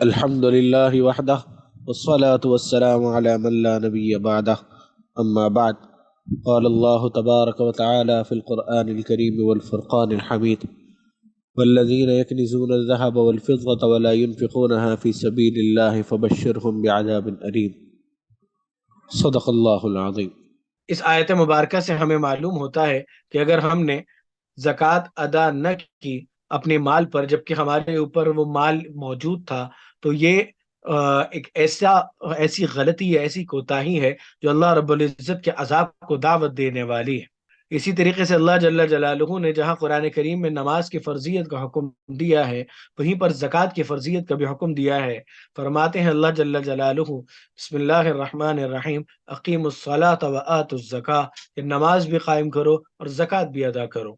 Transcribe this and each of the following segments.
الحمد لله وحده والصلاة والسلام على من لا نبي بعده أما بعد. قال الله تبارك وتعالى في القرآن الكريم والفرقان الحميد: والذين يكنزون الذهب والفضة ولا ينفقونها في سبيل الله فبشرهم بعذاب أليم. صدق الله العظيم. اس آیت مبارکہ سے ہمیں معلوم ہوتا ہے کہ اگر ہم نے زکوٰۃ ادا نہ کی اپنے مال پر جبکہ ہمارے اوپر وہ مال موجود تھا تو یہ ایک ایسی غلطی ہے، ایسی کوتاہی ہے جو اللہ رب العزت کے عذاب کو دعوت دینے والی ہے۔ اسی طریقے سے اللہ جل جلالہ نے جہاں قرآن کریم میں نماز کی فرضیت کا حکم دیا ہے وہیں پر زکوٰۃ کی فرضیت کا بھی حکم دیا ہے۔ فرماتے ہیں اللہ جل جلالہ بسم اللہ الرحمن الرحیم اقیموا الصلاۃ وآتوا الزکاۃ، کہ نماز بھی قائم کرو اور زکوٰۃ بھی ادا کرو۔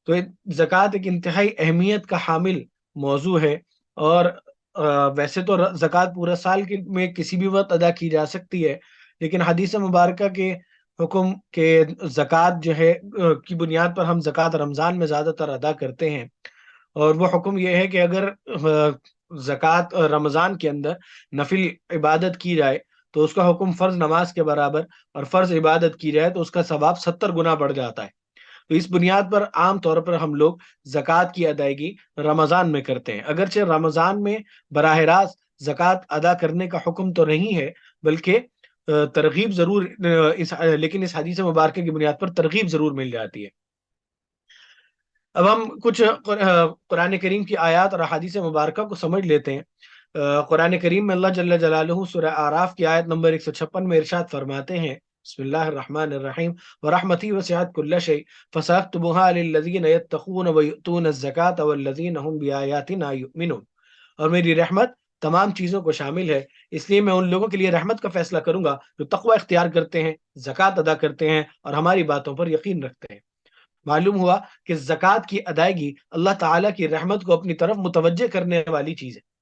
تو زکوٰۃ ایک انتہائی اہمیت کا حامل موضوع ہے، اور ویسے تو زکوٰۃ پورا سال میں کسی بھی وقت ادا کی جا سکتی ہے، لیکن حدیث مبارکہ کے حکم کے زکوٰۃ جو ہے کی بنیاد پر ہم زکوٰۃ رمضان میں زیادہ تر ادا کرتے ہیں، اور وہ حکم یہ ہے کہ اگر زکوٰۃ رمضان کے اندر نفل عبادت کی جائے تو اس کا حکم فرض نماز کے برابر، اور فرض عبادت کی جائے تو اس کا ثواب 70 گنا بڑھ جاتا ہے۔ تو اس بنیاد پر عام طور پر ہم لوگ زکوٰۃ کی ادائیگی رمضان میں کرتے ہیں، اگرچہ رمضان میں براہ راست زکوٰۃ ادا کرنے کا حکم تو نہیں ہے، بلکہ ترغیب ضرور لیکن اس حدیث مبارکہ کی بنیاد پر ترغیب ضرور مل جاتی ہے۔ اب ہم کچھ قرآن کریم کی آیات اور احادیث مبارکہ کو سمجھ لیتے ہیں۔ قرآن کریم میں اللہ جل جلالہ سورہ اعراف کی آیت نمبر 156 میں ارشاد فرماتے ہیں بسم اللہ الرحمن الرحیم ورحمتی وسعت کل شیء فساکتبها للذین یتقون ویؤتون الزکاۃ والذین هم بآیاتنا یؤمنون، اور میری رحمت تمام چیزوں کو شامل ہے، اس لیے میں ان لوگوں کے لیے رحمت کا فیصلہ کروں گا جو تقوی اختیار کرتے ہیں، زکوٰۃ ادا کرتے ہیں اور ہماری باتوں پر یقین رکھتے ہیں۔ معلوم ہوا کہ زکوٰۃ کی ادائیگی اللہ تعالیٰ کی رحمت کو اپنی طرف متوجہ کرنے والی چیز ہے،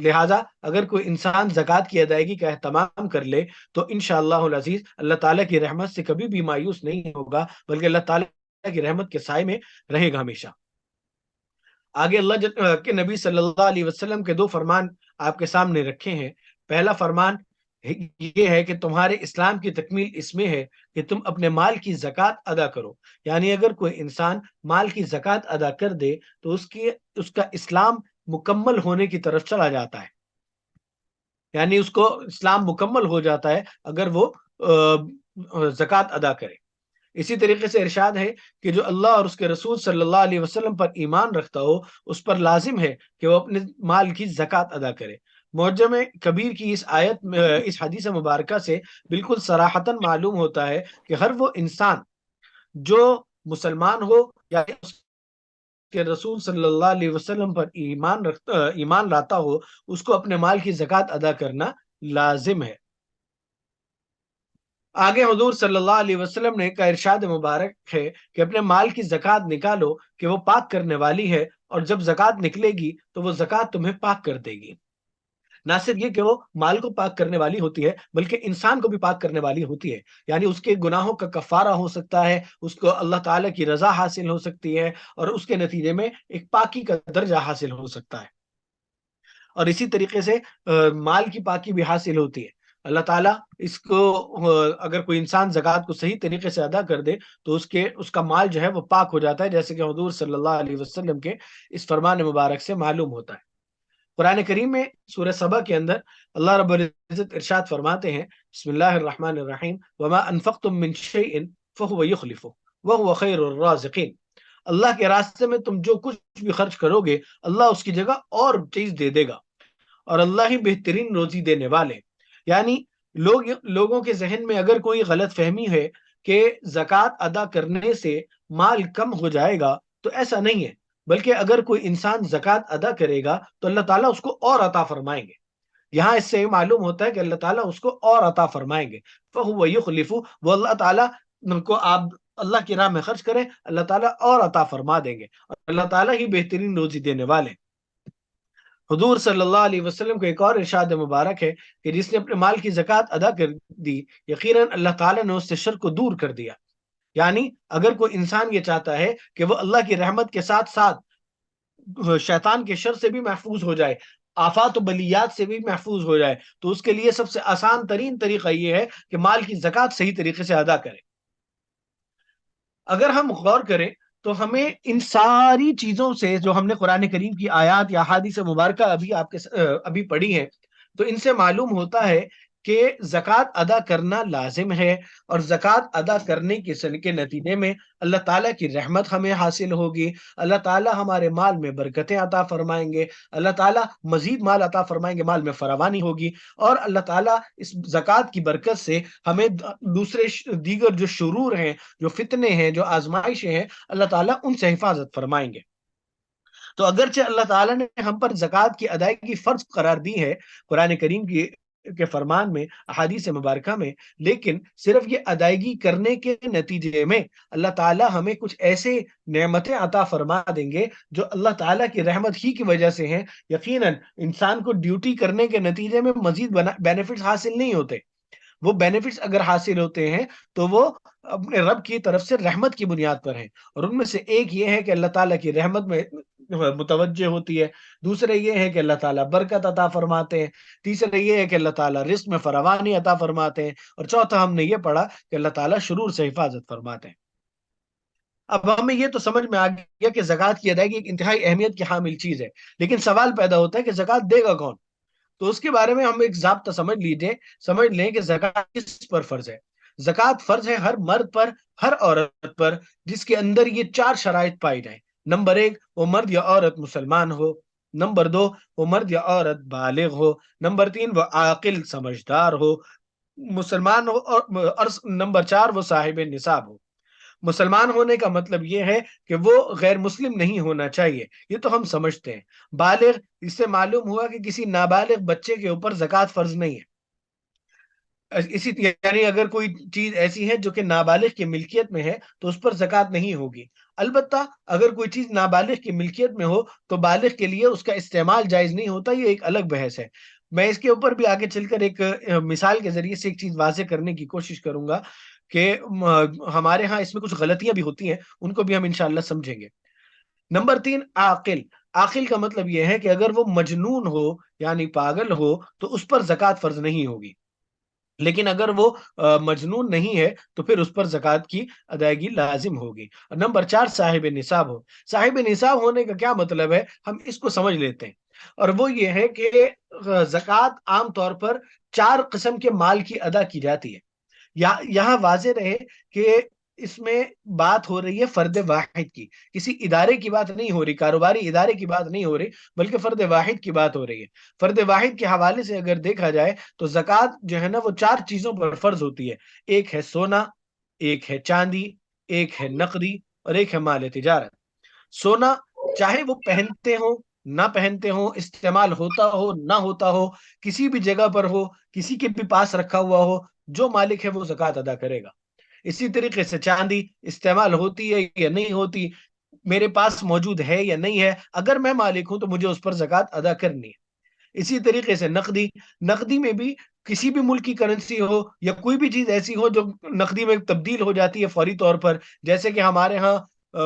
لہٰذا اگر کوئی انسان زکوٰۃ کی ادائیگی کا اہتمام کر لے تو انشاءاللہ العزیز اللہ تعالیٰ کی رحمت سے کبھی بھی مایوس نہیں ہوگا، بلکہ اللہ تعالیٰ کی رحمت کے سائے میں رہے گا ہمیشہ۔ آگے اللہ کے نبی صلی اللہ علیہ وسلم کے 2 فرمان آپ کے سامنے رکھے ہیں۔ پہلا فرمان یہ ہے کہ تمہارے اسلام کی تکمیل اس میں ہے کہ تم اپنے مال کی زکوٰۃ ادا کرو، یعنی اگر کوئی انسان مال کی زکوٰۃ ادا کر دے تو اس کا اسلام مکمل ہونے کی طرف چلا جاتا ہے، یعنی اس کو اسلام مکمل ہو جاتا ہے اگر وہ زکوٰۃ ادا کرے۔ اسی طریقے سے ارشاد ہے کہ جو اللہ اور اس کے رسول صلی اللہ علیہ وسلم پر ایمان رکھتا ہو اس پر لازم ہے کہ وہ اپنے مال کی زکوٰۃ ادا کرے۔ معجم کبیر کی اس آیت اس حدیث مبارکہ سے بالکل صراحتاً معلوم ہوتا ہے کہ ہر وہ انسان جو مسلمان ہو یا اس کے رسول صلی اللہ علیہ وسلم پر ایمان لاتا ہو، اس کو اپنے مال کی زکوٰۃ ادا کرنا لازم ہے۔ آگے حضور صلی اللہ علیہ وسلم نے کا ارشاد مبارک ہے کہ اپنے مال کی زکوٰۃ نکالو کہ وہ پاک کرنے والی ہے، اور جب زکوٰۃ نکلے گی تو وہ زکوٰۃ تمہیں پاک کر دے گی۔ نہ صرف یہ کہ وہ مال کو پاک کرنے والی ہوتی ہے بلکہ انسان کو بھی پاک کرنے والی ہوتی ہے، یعنی اس کے گناہوں کا کفارہ ہو سکتا ہے، اس کو اللہ تعالیٰ کی رضا حاصل ہو سکتی ہے، اور اس کے نتیجے میں ایک پاکی کا درجہ حاصل ہو سکتا ہے، اور اسی طریقے سے مال کی پاکی بھی حاصل ہوتی ہے۔ اللہ تعالیٰ اس کو اگر کوئی انسان زکوٰۃ کو صحیح طریقے سے ادا کر دے تو اس کا مال جو ہے وہ پاک ہو جاتا ہے، جیسے کہ حضور صلی اللہ علیہ وسلم کے اس فرمان مبارک سے معلوم ہوتا ہے۔ قرآن کریم میں سورہ سبا کے اندر اللہ رب العزت ارشاد فرماتے ہیں بسم اللہ الرحمن الرحیم وما انفقتم من شیء فهو یخلفه وهو خیر الرازقین، اللہ کے راستے میں تم جو کچھ بھی خرچ کرو گے اللہ اس کی جگہ اور چیز دے دے گا، اور اللہ ہی بہترین روزی دینے والے۔ یعنی لوگوں کے ذہن میں اگر کوئی غلط فہمی ہے کہ زکوٰۃ ادا کرنے سے مال کم ہو جائے گا تو ایسا نہیں ہے، بلکہ اگر کوئی انسان زکوٰۃ ادا کرے گا تو اللہ تعالیٰ اس کو اور عطا فرمائیں گے۔ یہاں اس سے معلوم ہوتا ہے کہ اللہ تعالیٰ اس کو اور عطا فرمائیں گے۔ فَهُوَ يُخْلِفُ، وہ اللہ تعالیٰ کو آپ اللہ کی راہ میں خرچ کریں اللہ تعالیٰ اور عطا فرما دیں گے، اور اللہ تعالیٰ ہی بہترین روزی دینے والے۔ حضور صلی اللہ علیہ وسلم کو ایک اور ارشاد مبارک ہے کہ جس نے اپنے مال کی زکوٰۃ ادا کر دی یقیناً اللہ تعالیٰ نے اس سے شر کو دور کر دیا۔ یعنی اگر کوئی انسان یہ چاہتا ہے کہ وہ اللہ کی رحمت کے ساتھ ساتھ شیطان کے شر سے بھی محفوظ ہو جائے، آفات و بلیات سے بھی محفوظ ہو جائے، تو اس کے لیے سب سے آسان ترین طریقہ یہ ہے کہ مال کی زکوٰۃ صحیح طریقے سے ادا کرے۔ اگر ہم غور کریں تو ہمیں ان ساری چیزوں سے جو ہم نے قرآن کریم کی آیات یا احادیث مبارکہ ابھی پڑھی ہیں، تو ان سے معلوم ہوتا ہے کہ زکوٰۃ ادا کرنا لازم ہے، اور زکوٰۃ ادا کرنے کے نتیجے میں اللہ تعالیٰ کی رحمت ہمیں حاصل ہوگی، اللہ تعالیٰ ہمارے مال میں برکتیں عطا فرمائیں گے، اللہ تعالیٰ مزید مال عطا فرمائیں گے، مال میں فراوانی ہوگی، اور اللہ تعالیٰ اس زکوٰۃ کی برکت سے ہمیں دیگر جو شرور ہیں، جو فتنے ہیں، جو آزمائشیں ہیں، اللہ تعالیٰ ان سے حفاظت فرمائیں گے۔ تو اگرچہ اللہ تعالیٰ نے ہم پر زکوٰۃ کی ادائیگی فرض قرار دی ہے قرآن کریم کے فرمان میں، احادیث مبارکہ میں، لیکن صرف یہ ادائیگی کرنے کے نتیجے میں اللہ تعالیٰ ہمیں کچھ ایسے نعمتیں عطا فرما دیں گے جو اللہ تعالیٰ کی رحمت ہی کی وجہ سے ہیں۔ یقیناً انسان کو ڈیوٹی کرنے کے نتیجے میں مزید بینیفٹس حاصل نہیں ہوتے، وہ بینیفٹس اگر حاصل ہوتے ہیں تو وہ اپنے رب کی طرف سے رحمت کی بنیاد پر ہیں، اور ان میں سے ایک یہ ہے کہ اللہ تعالیٰ کی رحمت میں متوجہ ہوتی ہے، دوسرے یہ ہے کہ اللہ تعالیٰ برکت عطا فرماتے ہیں، تیسرے یہ ہے کہ اللہ تعالیٰ رزق میں فراوانی عطا فرماتے ہیں، اور چوتھا ہم نے یہ پڑھا کہ اللہ تعالیٰ شرور سے حفاظت فرماتے ہیں۔ اب ہمیں یہ تو سمجھ میں آ گیا کہ زکوٰۃ کی ادائیگی ایک انتہائی اہمیت کی حامل چیز ہے، لیکن سوال پیدا ہوتا ہے کہ زکوٰۃ دے گا کون؟ تو اس کے بارے میں ہم ایک ضابطہ سمجھ لیں کہ زکوٰۃ کس پر فرض ہے۔ زکوٰۃ فرض ہے ہر مرد پر، ہر عورت پر، جس کے اندر یہ 4 شرائط پائی جائیں۔ نمبر 1، وہ مرد یا عورت مسلمان ہو۔ نمبر 2، وہ مرد یا عورت بالغ ہو۔ نمبر 3، وہ عاقل سمجھدار ہو، مسلمان ہو، اور نمبر 4، وہ صاحب نصاب ہو۔ مسلمان ہونے کا مطلب یہ ہے کہ وہ غیر مسلم نہیں ہونا چاہیے، یہ تو ہم سمجھتے ہیں۔ بالغ، اس سے معلوم ہوا کہ کسی نابالغ بچے کے اوپر زکوٰۃ فرض نہیں ہے۔ یعنی اگر کوئی چیز ایسی ہے جو کہ نابالغ کی ملکیت میں ہے تو اس پر زکوٰۃ نہیں ہوگی۔ البتہ اگر کوئی چیز نابالغ کی ملکیت میں ہو تو بالغ کے لیے اس کا استعمال جائز نہیں ہوتا، یہ ایک الگ بحث ہے۔ میں اس کے اوپر بھی آگے چل کر ایک مثال کے ذریعے سے ایک چیز واضح کرنے کی کوشش کروں گا کہ ہمارے ہاں اس میں کچھ غلطیاں بھی ہوتی ہیں، ان کو بھی ہم انشاءاللہ سمجھیں گے۔ نمبر 3، عاقل۔ عاقل کا مطلب یہ ہے کہ اگر وہ مجنون ہو یعنی پاگل ہو تو اس پر زکوٰۃ فرض نہیں ہوگی، لیکن اگر وہ مجنون نہیں ہے تو پھر اس پر زکوٰۃ کی ادائیگی لازم ہوگی۔ اور نمبر 4، صاحب نصاب ہو۔ صاحب نصاب ہونے کا کیا مطلب ہے، ہم اس کو سمجھ لیتے ہیں، اور وہ یہ ہے کہ زکوٰۃ عام طور پر 4 قسم کے مال کی ادا کی جاتی ہے۔ یہاں واضح رہے کہ اس میں بات ہو رہی ہے فرد واحد کی، کسی ادارے کی بات نہیں ہو رہی، کاروباری ادارے کی بات نہیں ہو رہی، بلکہ فرد واحد کی بات ہو رہی ہے۔ فرد واحد کے حوالے سے اگر دیکھا جائے تو زکوٰۃ جو ہے نا وہ 4 چیزوں پر فرض ہوتی ہے۔ ایک ہے سونا، ایک ہے چاندی، ایک ہے نقدی، اور ایک ہے مال تجارت۔ سونا چاہے وہ پہنتے ہو نہ پہنتے ہو، استعمال ہوتا ہو نہ ہوتا ہو، کسی بھی جگہ پر ہو، کسی کے بھی پاس رکھا ہوا ہو، جو مالک ہے وہ زکوٰۃ ادا کرے گا۔ اسی طریقے سے چاندی استعمال ہوتی ہے یا نہیں ہوتی، میرے پاس موجود ہے یا نہیں ہے، اگر میں مالک ہوں تو مجھے اس پر زکوٰۃ ادا کرنی ہے۔ اسی طریقے سے نقدی، نقدی میں بھی کسی بھی ملک کی کرنسی ہو یا کوئی بھی چیز ایسی ہو جو نقدی میں تبدیل ہو جاتی ہے فوری طور پر، جیسے کہ ہمارے ہاں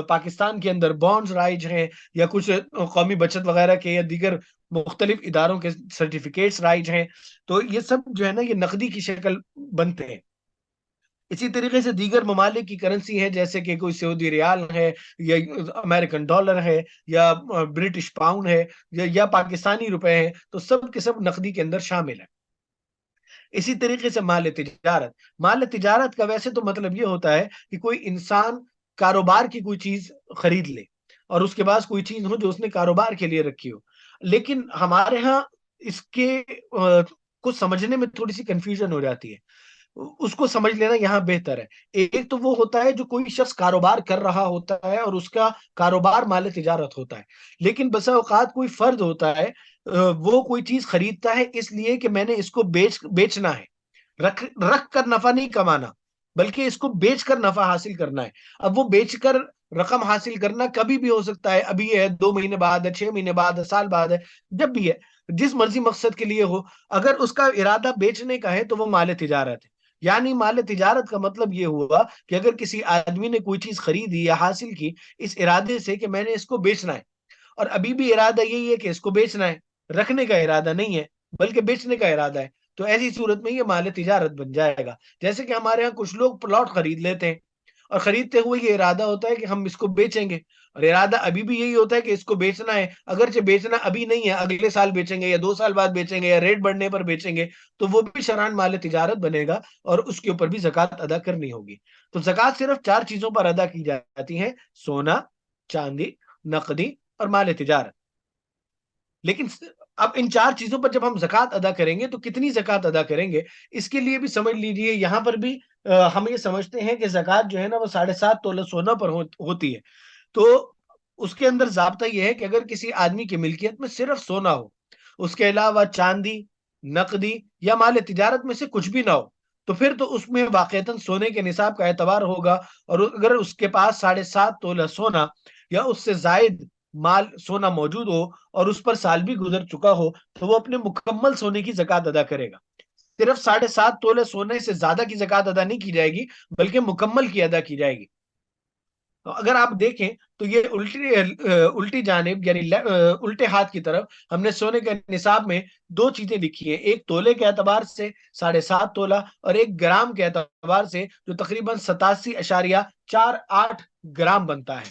پاکستان کے اندر بانڈز رائج ہیں، یا کچھ قومی بچت وغیرہ کے یا دیگر مختلف اداروں کے سرٹیفکیٹس رائج ہیں، تو یہ سب جو ہے نا یہ نقدی کی شکل بنتے ہیں۔ اسی طریقے سے دیگر ممالک کی کرنسی ہے، جیسے کہ کوئی سعودی ریال ہے، یا امریکن ڈالر ہے، یا برٹش پاؤنڈ ہے، یا پاکستانی روپے ہیں، تو سب کے سب نقدی کے اندر شامل ہے۔ اسی طریقے سے مال تجارت، مال تجارت کا ویسے تو مطلب یہ ہوتا ہے کہ کوئی انسان کاروبار کی کوئی چیز خرید لے، اور اس کے پاس کوئی چیز ہو جو اس نے کاروبار کے لیے رکھی ہو، لیکن ہمارے ہاں اس کے کو سمجھنے میں تھوڑی سی کنفیوژن ہو جاتی ہے۔ اس کو سمجھ لینا یہاں بہتر ہے۔ ایک تو وہ ہوتا ہے جو کوئی شخص کاروبار کر رہا ہوتا ہے اور اس کا کاروبار مال تجارت ہوتا ہے، لیکن بسا اوقات کوئی فرد ہوتا ہے، وہ کوئی چیز خریدتا ہے اس لیے کہ میں نے اس کو بیچنا ہے، رکھ کر نفع نہیں کمانا، بلکہ اس کو بیچ کر نفع حاصل کرنا ہے۔ اب وہ بیچ کر رقم حاصل کرنا کبھی بھی ہو سکتا ہے، ابھی ہے، 2 مہینے بعد ہے، 6 مہینے بعد ہے، سال بعد ہے، جب بھی ہے، جس مرضی مقصد کے لیے ہو، اگر اس کا ارادہ بیچنے کا ہے تو وہ مال تجارت ہے۔ یعنی مال تجارت کا مطلب یہ ہوا کہ اگر کسی آدمی نے کوئی چیز خریدی یا حاصل کی اس ارادے سے کہ میں نے اس کو بیچنا ہے، اور ابھی بھی ارادہ یہی ہے کہ اس کو بیچنا ہے، رکھنے کا ارادہ نہیں ہے بلکہ بیچنے کا ارادہ ہے، تو ایسی صورت میں یہ مال تجارت بن جائے گا۔ جیسے کہ ہمارے ہاں کچھ لوگ پلاٹ خرید لیتے ہیں اور خریدتے ہوئے یہ ارادہ ہوتا ہے کہ ہم اس کو بیچیں گے، اور ارادہ ابھی بھی یہی ہوتا ہے کہ اس کو بیچنا ہے، اگرچہ بیچنا ابھی نہیں ہے، اگلے سال بیچیں گے یا 2 سال بعد بیچیں گے یا ریٹ بڑھنے پر بیچیں گے، تو وہ بھی شرعاً مال تجارت بنے گا اور اس کے اوپر بھی زکوٰۃ ادا کرنی ہوگی۔ تو زکوٰۃ صرف 4 چیزوں پر ادا کی جاتی ہے: سونا، چاندی، نقدی اور مال تجارت۔ لیکن اب ان 4 چیزوں پر جب ہم زکوٰۃ ادا کریں گے تو کتنی زکوٰۃ ادا کریں گے، اس کے لیے بھی سمجھ لیجئے، یہاں پر بھی ہم یہ سمجھتے ہیں کہ زکوٰۃ جو ہے نا وہ 7.5 تولہ سونا پر ہوتی ہے۔ تو اس کے اندر ضابطہ یہ ہے کہ اگر کسی آدمی کی ملکیت میں صرف سونا ہو، اس کے علاوہ چاندی، نقدی یا مال تجارت میں سے کچھ بھی نہ ہو، تو پھر تو اس میں واقعتاً سونے کے نصاب کا اعتبار ہوگا، اور اگر اس کے پاس 7.5 تولہ سونا یا اس سے زائد مال سونا موجود ہو اور اس پر سال بھی گزر چکا ہو، تو وہ اپنے مکمل سونے کی زکوٰۃ ادا کرے گا۔ صرف 7.5 تولے سونے سے زیادہ کی زکوٰۃ ادا نہیں کی جائے گی بلکہ مکمل کی ادا کی جائے گی۔ تو اگر آپ دیکھیں تو یہ الٹی جانب یعنی الٹے ہاتھ کی طرف ہم نے سونے کے نصاب میں 2 چیزیں لکھی ہیں، ایک تولے کے اعتبار سے 7.5 تولہ اور ایک گرام کے اعتبار سے جو تقریباً 87.48 گرام بنتا ہے۔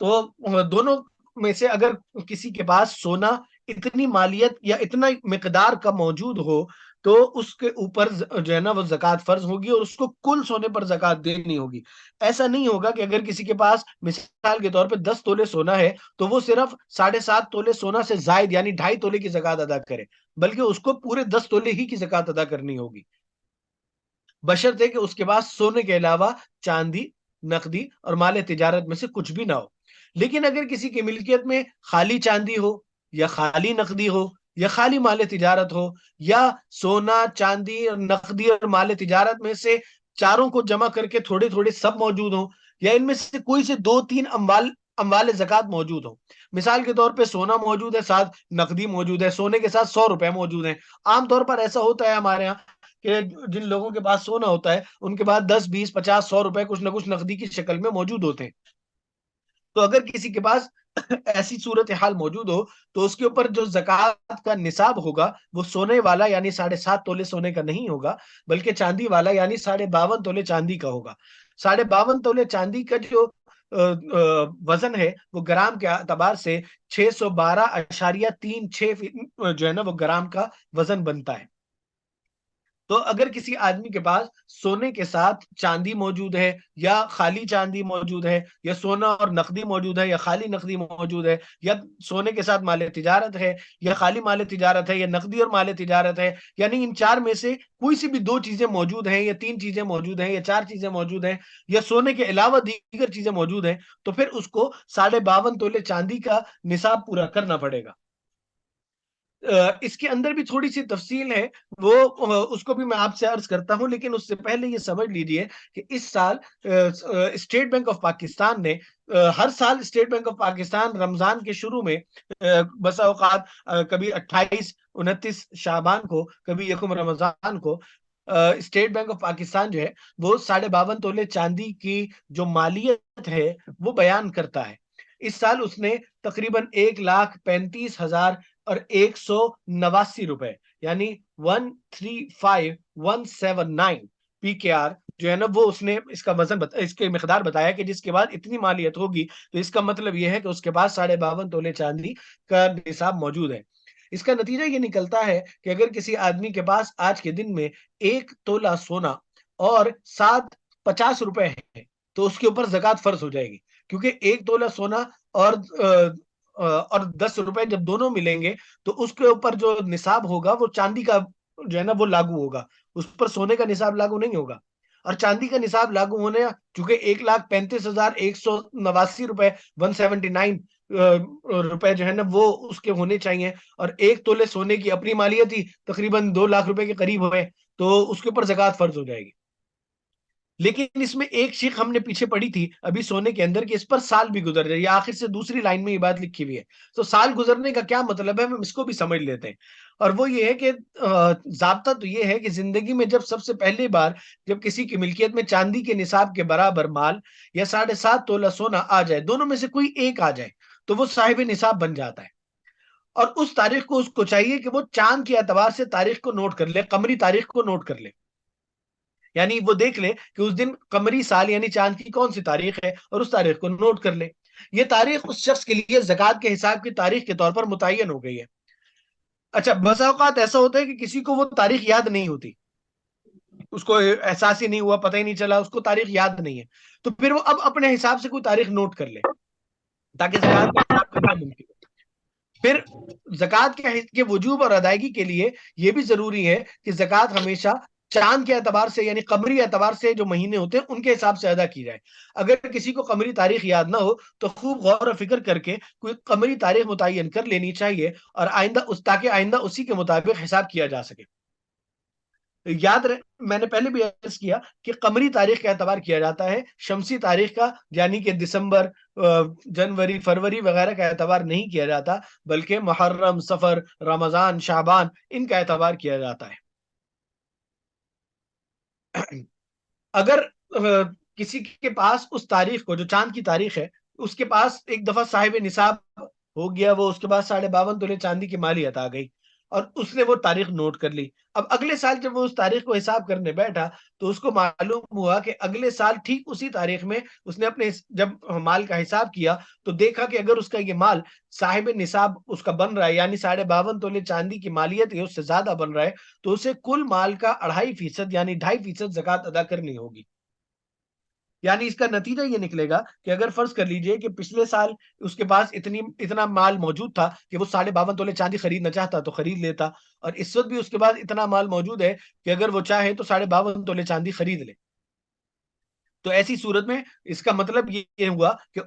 تو دونوں میں سے اگر کسی کے پاس سونا اتنی مالیت یا اتنا مقدار کا موجود ہو تو اس کے اوپر جو ہے نا وہ زکوٰۃ فرض ہوگی اور اس کو کل سونے پر زکوٰۃ دینی ہوگی۔ ایسا نہیں ہوگا کہ اگر کسی کے پاس مثال کے طور پہ 10 تولے سونا ہے تو وہ صرف 7.5 تولے سونا سے زائد یعنی 2.5 تولے کی زکوٰۃ ادا کرے، بلکہ اس کو پورے 10 تولے ہی کی زکوٰۃ ادا کرنی ہوگی، بشرطے کہ اس کے پاس سونے کے علاوہ چاندی، نقدی اور مال تجارت میں سے کچھ بھی نہ ہو۔ لیکن اگر کسی کی ملکیت میں خالی چاندی ہو یا خالی نقدی ہو یا خالی مال تجارت ہو، یا سونا، چاندی اور نقدی اور مال تجارت میں سے چاروں کو جمع کر کے تھوڑے تھوڑے سب موجود ہوں، یا ان میں سے کوئی سے 2-3 اموال زکوٰۃ موجود ہوں، مثال کے طور پہ سونا موجود ہے، ساتھ نقدی موجود ہے، سونے کے ساتھ 100 روپے موجود ہیں۔ عام طور پر ایسا ہوتا ہے ہمارے یہاں کہ جن لوگوں کے پاس سونا ہوتا ہے ان کے پاس 10 20 50 100 روپے کچھ نہ کچھ نقدی کی شکل میں موجود ہوتے ہیں۔ تو اگر کسی کے پاس ایسی صورتحال موجود ہو تو اس کے اوپر جو زکوٰۃ کا نصاب ہوگا وہ سونے والا یعنی 7.5 تولے سونے کا نہیں ہوگا بلکہ چاندی والا یعنی 52.5 تولے چاندی کا ہوگا۔ 52.5 تولے چاندی کا جو وزن ہے وہ گرام کے اعتبار سے 612.36 جو ہے نا وہ گرام کا وزن بنتا ہے۔ تو اگر کسی آدمی کے پاس سونے کے ساتھ چاندی موجود ہے یا خالی چاندی موجود ہے یا سونا اور نقدی موجود ہے یا خالی نقدی موجود ہے یا سونے کے ساتھ مال تجارت ہے یا خالی مال تجارت ہے یا نقدی اور مال تجارت ہے، یعنی ان 4 میں سے کوئی سی بھی 2 چیزیں موجود ہیں یا 3 چیزیں موجود ہیں یا 4 چیزیں موجود ہیں یا سونے کے علاوہ دیگر چیزیں موجود ہیں، تو پھر اس کو 52.5 تولے چاندی کا نصاب پورا کرنا پڑے گا۔ اس کے اندر بھی تھوڑی سی تفصیل ہے، وہ اس کو بھی میں آپ سے عرض کرتا ہوں، لیکن اس سے پہلے یہ سمجھ لیجئے کہ اس سال اسٹیٹ بینک آف پاکستان نے ہر سال اسٹیٹ بینک آف پاکستان رمضان کے شروع میں بسا اوقات کبھی 28 29 شعبان کو، کبھی 1 رمضان کو اسٹیٹ بینک آف پاکستان جو ہے وہ 52.5 تولے چاندی کی جو مالیت ہے وہ بیان کرتا ہے۔ اس سال اس نے تقریباً 1,35,189 روپے یعنی 135,179 PKR جو ہے نا وہ اس نے اس کا وزن اس کے مقدار بتایا کہ جس کے بعد اتنی مالیت ہوگی تو اس کا مطلب یہ ہے کہ اس کے پاس 52.5 تولے چاندی کا نصاب موجود ہے۔ اس کا نتیجہ یہ نکلتا ہے کہ اگر کسی آدمی کے پاس آج کے دن میں 1 تولہ سونا اور 50 روپے ہے تو اس کے اوپر زکوٰۃ فرض ہو جائے گی، کیونکہ 1 تولہ سونا اور 10 روپے جب دونوں ملیں گے تو اس کے اوپر جو نصاب ہوگا وہ چاندی کا جو ہے نا وہ لاگو ہوگا، اس پر سونے کا نصاب لاگو نہیں ہوگا۔ اور چاندی کا نصاب لاگو ہونے چونکہ 1,35,189 روپے 179 روپے جو ہے نا وہ اس کے ہونے چاہیے، اور 1 تولے سونے کی اپنی مالیت ہی تقریباً 2 لاکھ روپے کے قریب ہوئے تو اس کے اوپر زکوٰۃ فرض ہو جائے گی۔ لیکن اس میں ایک شیخ ہم نے پیچھے پڑھی تھی ابھی سونے کے اندر کہ اس پر سال بھی گزر جائے، یہ آخر سے دوسری لائن میں یہ بات لکھی ہوئی ہے۔ تو سال گزرنے کا کیا مطلب ہے، ہم اس کو بھی سمجھ لیتے ہیں، اور وہ یہ ہے کہ ضابطہ تو یہ ہے کہ زندگی میں جب سب سے پہلی بار جب کسی کی ملکیت میں چاندی کے نصاب کے برابر مال یا 7.5 تولہ سونا آ جائے، دونوں میں سے کوئی ایک آ جائے تو وہ صاحب نصاب بن جاتا ہے۔ اور اس تاریخ کو اس کو چاہیے کہ وہ چاند کے اعتبار سے تاریخ کو نوٹ کر لے، قمری تاریخ کو نوٹ کر لے، یعنی وہ دیکھ لے کہ اس دن قمری سال یعنی چاند کی کون سی تاریخ ہے اور اس تاریخ کو نوٹ کر لے۔ یہ تاریخ اس شخص کے لیے زکوٰۃ کے حساب کی تاریخ کے طور پر متعین ہو گئی ہے۔ اچھا، بسا اوقات ایسا ہوتا ہے کہ کسی کو وہ تاریخ یاد نہیں ہوتی، اس کو احساس ہی نہیں ہوا، پتہ ہی نہیں چلا، اس کو تاریخ یاد نہیں ہے، تو پھر وہ اب اپنے حساب سے کوئی تاریخ نوٹ کر لے تاکہ زکوٰۃ کا حساب کرنا ممکن ہو۔ پھر زکوٰۃ کے وجوب اور ادائیگی کے لیے یہ بھی ضروری ہے کہ زکوٰۃ ہمیشہ چاند کے اعتبار سے یعنی قمری اعتبار سے جو مہینے ہوتے ہیں ان کے حساب سے ادا کی جائے۔ اگر کسی کو قمری تاریخ یاد نہ ہو تو خوب غور و فکر کر کے کوئی قمری تاریخ متعین کر لینی چاہیے، اور تاکہ آئندہ اسی کے مطابق حساب کیا جا سکے۔ یاد رہے، میں نے پہلے بھی عرض کیا کہ قمری تاریخ کا اعتبار کیا جاتا ہے، شمسی تاریخ کا یعنی کہ دسمبر، جنوری، فروری وغیرہ کا اعتبار نہیں کیا جاتا، بلکہ محرم، صفر، رمضان، شعبان ان کا اعتبار کیا جاتا ہے۔ اگر کسی کے پاس اس تاریخ کو جو چاند کی تاریخ ہے، اس کے پاس ایک دفعہ صاحب نصاب ہو گیا، وہ اس کے بعد 52.5 تولے چاندی کی مالیت آ گئی اور اس نے وہ تاریخ نوٹ کر لی۔ اب اگلے سال جب وہ اس تاریخ کو حساب کرنے بیٹھا تو اس کو معلوم ہوا کہ اگلے سال ٹھیک اسی تاریخ میں اس نے اپنے جب مال کا حساب کیا تو دیکھا کہ اگر اس کا یہ مال صاحب نصاب اس کا بن رہا ہے، یعنی 52.5 تولے چاندی کی مالیت ہے، اس سے زیادہ بن رہا ہے، تو اسے کل مال کا 2.5% یعنی 2.5% زکوٰۃ ادا کرنی ہوگی۔ یعنی اس کا نتیجہ یہ نکلے گا کہ اگر فرض کر لیجئے کہ پچھلے سال اس کے پاس اتنا مال موجود تھا کہ وہ 52.5 تولے چاندی خریدنا چاہتا تو خرید لیتا، اور اس وقت بھی اس کے پاس اتنا مال موجود ہے کہ اگر وہ چاہے تو 52.5 تولے چاندی خرید لے، تو ایسی صورت میں اس کا مطلب یہ ہوا کہ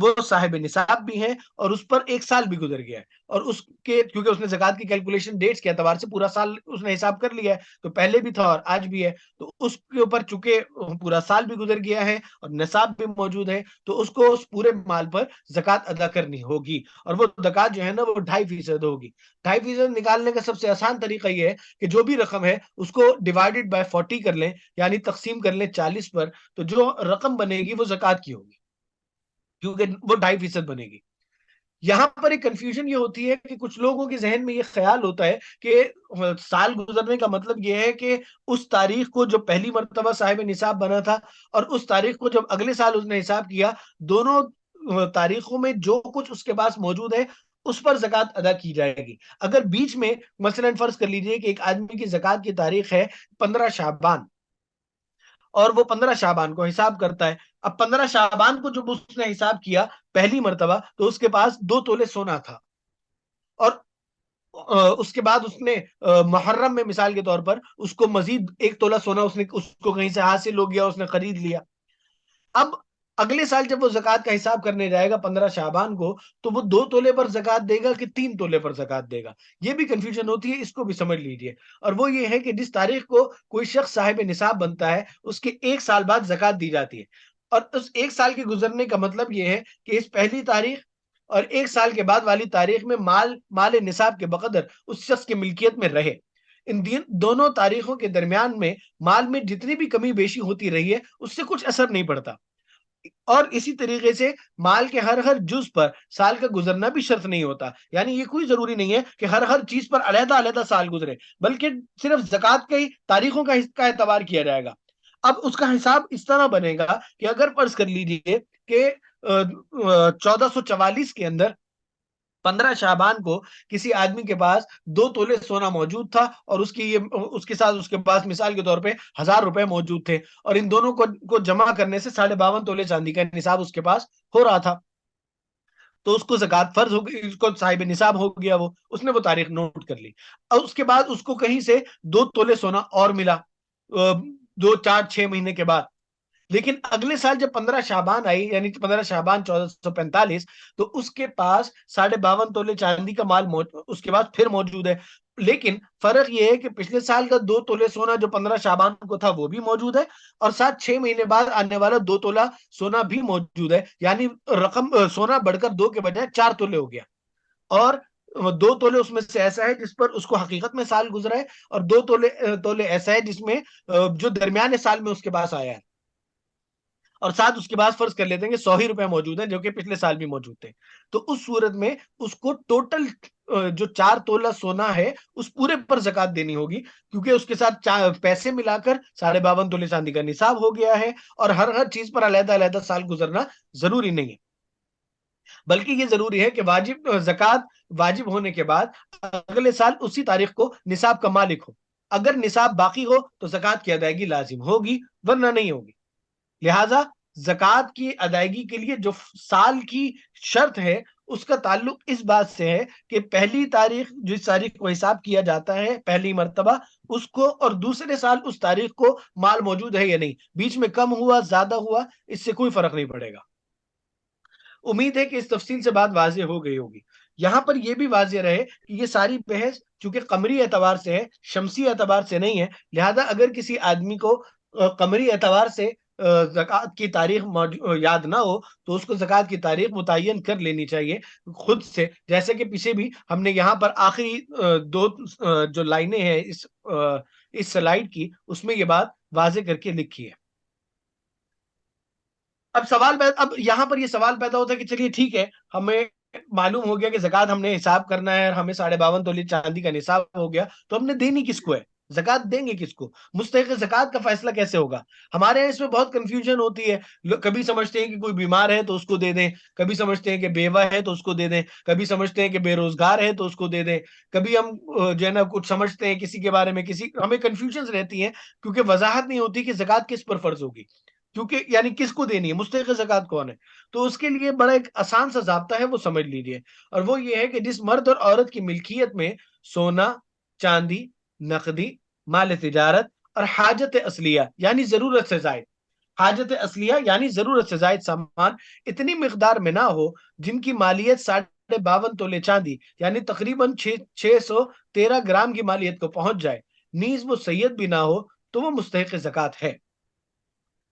وہ صاحب نصاب بھی ہیں اور اس پر ایک سال بھی گزر گیا ہے، اور اس کے کیونکہ اس نے زکوٰۃ کی کیلکولیشن ڈیٹس کے اعتبار سے پورا سال اس نے حساب کر لیا ہے، تو پہلے بھی تھا اور آج بھی ہے، تو اس کے اوپر چونکہ پورا سال بھی گزر گیا ہے اور نصاب بھی موجود ہے، تو اس کو اس پورے مال پر زکوٰۃ ادا کرنی ہوگی، اور وہ زکوٰۃ جو ہے نا وہ 2.5% ہوگی۔ 2.5% نکالنے کا سب سے آسان طریقہ یہ ہے کہ جو بھی رقم ہے اس کو ڈیوائڈڈ بائی 40 کر لیں، یعنی تقسیم کر لیں 40 پر، تو جو رقم بنے گی وہ زکوٰۃ کی ہوگی، کیونکہ وہ 2.5% بنے گی۔ یہاں پر ایک کنفیوژن یہ ہوتی ہے کہ کچھ لوگوں کے ذہن میں یہ خیال ہوتا ہے کہ سال گزرنے کا مطلب یہ ہے کہ اس تاریخ کو جو پہلی مرتبہ صاحب نصاب بنا تھا اور اس تاریخ کو جب اگلے سال اس نے حساب کیا، دونوں تاریخوں میں جو کچھ اس کے پاس موجود ہے اس پر زکوٰۃ ادا کی جائے گی۔ اگر بیچ میں مثلا فرض کر لیجئے کہ ایک آدمی کی زکوٰۃ کی تاریخ ہے 15 شعبان، اور وہ 15 شعبان کو حساب کرتا ہے، اب 15 شعبان کو جب اس نے حساب کیا پہلی مرتبہ تو اس کے پاس 2 تولے سونا تھا، اور اس کے بعد اس نے محرم میں مثال کے طور پر اس کو مزید 1 تولہ سونا اس کو کہیں سے حاصل ہو گیا، اس نے خرید لیا۔ اب اگلے سال جب وہ زکوٰۃ کا حساب کرنے جائے گا 15 شعبان کو، تو وہ 2 تولے پر زکوٰۃ دے گا کہ 3 تولے پر زکوٰۃ دے گا؟ یہ بھی کنفیوژن ہوتی ہے، اس کو بھی سمجھ لیجئے۔ اور وہ یہ ہے کہ جس تاریخ کو کوئی شخص صاحب نصاب بنتا ہے اس کے 1 سال بعد زکوٰۃ دی جاتی ہے، اور اس 1 سال کے گزرنے کا مطلب یہ ہے کہ اس پہلی تاریخ اور 1 سال کے بعد والی تاریخ میں مال نصاب کے بقدر اس شخص کی ملکیت میں رہے۔ ان دونوں تاریخوں کے درمیان میں مال میں جتنی بھی کمی بیشی ہوتی رہی ہے اس سے کچھ اثر نہیں پڑتا، اور اسی طریقے سے مال کے ہر جز پر سال کا گزرنا بھی شرط نہیں ہوتا، یعنی یہ کوئی ضروری نہیں ہے کہ ہر چیز پر علیحدہ علیحدہ سال گزرے، بلکہ صرف زکوٰۃ کے ہی تاریخوں کا اعتبار کیا جائے گا۔ اب اس کا حساب اس طرح بنے گا کہ اگر فرض کر لیجئے کہ 1444 کے اندر 15 شعبان کو کسی آدمی کے پاس 2 تولے سونا موجود تھا، اور اس کے ساتھ اس کے پاس مثال کے طور پہ 1000 روپے موجود تھے، اور ان دونوں کو جمع کرنے سے 52.5 تولے چاندی کا نصاب اس کے پاس ہو رہا تھا، تو اس کو زکوٰۃ فرض ہو گئی، اس کو صاحب نصاب ہو گیا، اس نے وہ تاریخ نوٹ کر لی۔ اور اس کے بعد اس کو کہیں سے 2 تولے سونا اور ملا 2 4 6 مہینے کے بعد، لیکن اگلے سال جب 15 شعبان آئی یعنی 15 شعبان 1445، تو اس کے پاس 52.5 تولے چاندی کا مال اس کے پاس پھر موجود ہے، لیکن فرق یہ ہے کہ پچھلے سال کا 2 تولے سونا جو 15 شعبان کو تھا وہ بھی موجود ہے، اور ساتھ 6 مہینے بعد آنے والا 2 تولہ سونا بھی موجود ہے، یعنی رقم سونا بڑھ کر 2 کے بجائے 4 تولے ہو گیا، اور 2 تولے اس میں سے ایسا ہے جس پر اس کو حقیقت میں سال گزرا ہے، اور 2 تولے ایسا ہے جس میں جو درمیان سال میں اس کے پاس آیا ہے، اور ساتھ اس کے بعد فرض کر لیتے ہیں کہ 100 ہی روپے موجود ہیں جو کہ پچھلے سال بھی موجود تھے، تو اس صورت میں اس کو ٹوٹل جو 4 تولہ سونا ہے اس پورے پر زکات دینی ہوگی، کیونکہ اس کے ساتھ پیسے ملا کر 52.5 تولے چاندی کا نصاب ہو گیا ہے، اور ہر چیز پر علیحدہ علیحدہ سال گزرنا ضروری نہیں ہے، بلکہ یہ ضروری ہے کہ زکات واجب ہونے کے بعد اگلے سال اسی تاریخ کو نصاب کا مالک ہو۔ اگر نصاب باقی ہو تو زکات کی ادائیگی لازم ہوگی، ورنہ نہیں ہوگی۔ لہذا زکات کی ادائیگی کے لیے جو سال کی شرط ہے اس کا تعلق اس بات سے ہے کہ پہلی تاریخ، جس تاریخ کو حساب کیا جاتا ہے پہلی مرتبہ، اس کو اور دوسرے سال اس تاریخ کو مال موجود ہے یا نہیں، بیچ میں کم ہوا زیادہ ہوا اس سے کوئی فرق نہیں پڑے گا۔ امید ہے کہ اس تفصیل سے بات واضح ہو گئی ہوگی۔ یہاں پر یہ بھی واضح رہے کہ یہ ساری بحث چونکہ قمری اعتبار سے ہے، شمسی اعتبار سے نہیں ہے، لہذا اگر کسی آدمی کو قمری اعتبار سے زکوٰۃ کی تاریخ یاد نہ ہو تو اس کو زکوٰۃ کی تاریخ متعین کر لینی چاہیے خود سے، جیسے کہ پیچھے بھی ہم نے یہاں پر آخری دو جو لائنیں ہیں اس سلائیڈ کی، اس میں یہ بات واضح کر کے لکھی ہے۔ اب یہاں پر یہ سوال پیدا ہوتا ہے کہ چلیے ٹھیک ہے، ہمیں معلوم ہو گیا کہ زکات ہم نے حساب کرنا ہے، ہمیں 52.5 تولے چاندی کا نصاب ہو گیا، تو ہم نے دینی کس کو ہے؟ زکات دیں گے کس کو؟ مستحق زکات کا فیصلہ کیسے ہوگا؟ ہمارے یہاں اس میں بہت کنفیوژن ہوتی ہے، کبھی سمجھتے ہیں کہ کوئی بیمار ہے تو اس کو دے دیں، کبھی سمجھتے ہیں کہ بیوہ ہے تو اس کو دے دیں، کبھی سمجھتے ہیں کہ بے روزگار ہے تو اس کو دے دیں، کبھی ہم جو ہے نا کچھ سمجھتے ہیں کسی کے بارے میں، ہمیں کنفیوژن رہتی ہیں کیونکہ وضاحت نہیں ہوتی کہ زکات کس پر فرض ہوگی، کیونکہ یعنی کس کو دینی ہے، مستحق زکات کون ہے۔ تو اس کے لیے بڑا ایک آسان سا ضابطہ ہے، وہ سمجھ لیجیے، اور وہ یہ ہے کہ جس مرد اور عورت کی ملکیت میں سونا، چاندی، نقدی، مال تجارت اور حاجت اصلیہ یعنی ضرورت سے زائد، حاجت اصلیہ یعنی ضرورت سے زائد سامان اتنی مقدار میں نہ ہو جن کی مالیت 52 تولے چاندی یعنی تقریباً 613 گرام کی مالیت کو پہنچ جائے، نیز وہ سید بھی نہ ہو، تو وہ مستحق زکات ہے۔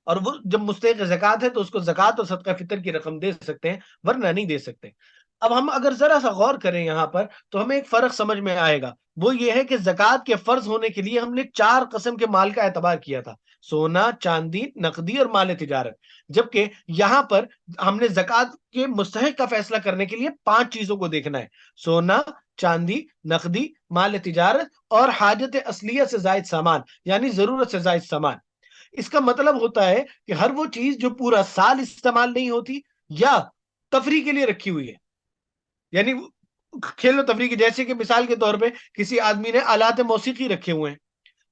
اور وہ جب مستحق زکات ہے تو اس کو زکات اور صدقہ فطر کی رقم دے سکتے ہیں، ورنہ نہیں دے سکتے۔ اب ہم اگر ذرا سا غور کریں یہاں پر تو ہمیں ایک فرق سمجھ میں آئے گا، وہ یہ ہے کہ زکات کے فرض ہونے کے لیے ہم نے 4 قسم کے مال کا اعتبار کیا تھا: سونا، چاندی، نقدی اور مال تجارت، جبکہ یہاں پر ہم نے زکات کے مستحق کا فیصلہ کرنے کے لیے 5 چیزوں کو دیکھنا ہے: سونا، چاندی، نقدی، مال تجارت اور حاجت اصلیہ سے زائد سامان یعنی ضرورت سے زائد سامان۔ اس کا مطلب ہوتا ہے کہ ہر وہ چیز جو پورا سال استعمال نہیں ہوتی یا تفریح کے لیے رکھی ہوئی ہے، یعنی کھیل و تفریح کی، جیسے کہ مثال کے طور پہ کسی آدمی نے آلات موسیقی رکھے ہوئے ہیں،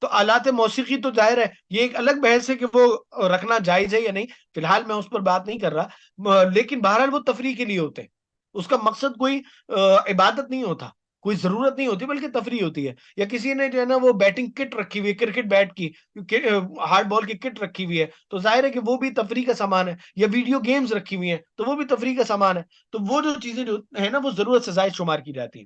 تو آلات موسیقی تو ظاہر ہے یہ ایک الگ بحث ہے کہ وہ رکھنا جائز ہے یا نہیں، فی الحال میں اس پر بات نہیں کر رہا، لیکن بہرحال وہ تفریح کے لیے ہوتے ہیں، اس کا مقصد کوئی عبادت نہیں ہوتا، کوئی ضرورت نہیں ہوتی بلکہ تفریح ہوتی ہے۔ یا کسی نے جو ہے نا وہ بیٹنگ کٹ رکھی ہوئی ہے، کرکٹ بیٹ کی، ہارڈ بال کی کٹ رکھی ہوئی ہے، تو ظاہر ہے کہ وہ بھی تفریح کا سامان ہے۔ یا ویڈیو گیمز رکھی ہوئی ہیں تو وہ بھی تفریح کا سامان ہے۔ تو وہ جو چیزیں جو ہے نا وہ ضرورت سے زائد شمار کی جاتی ہیں۔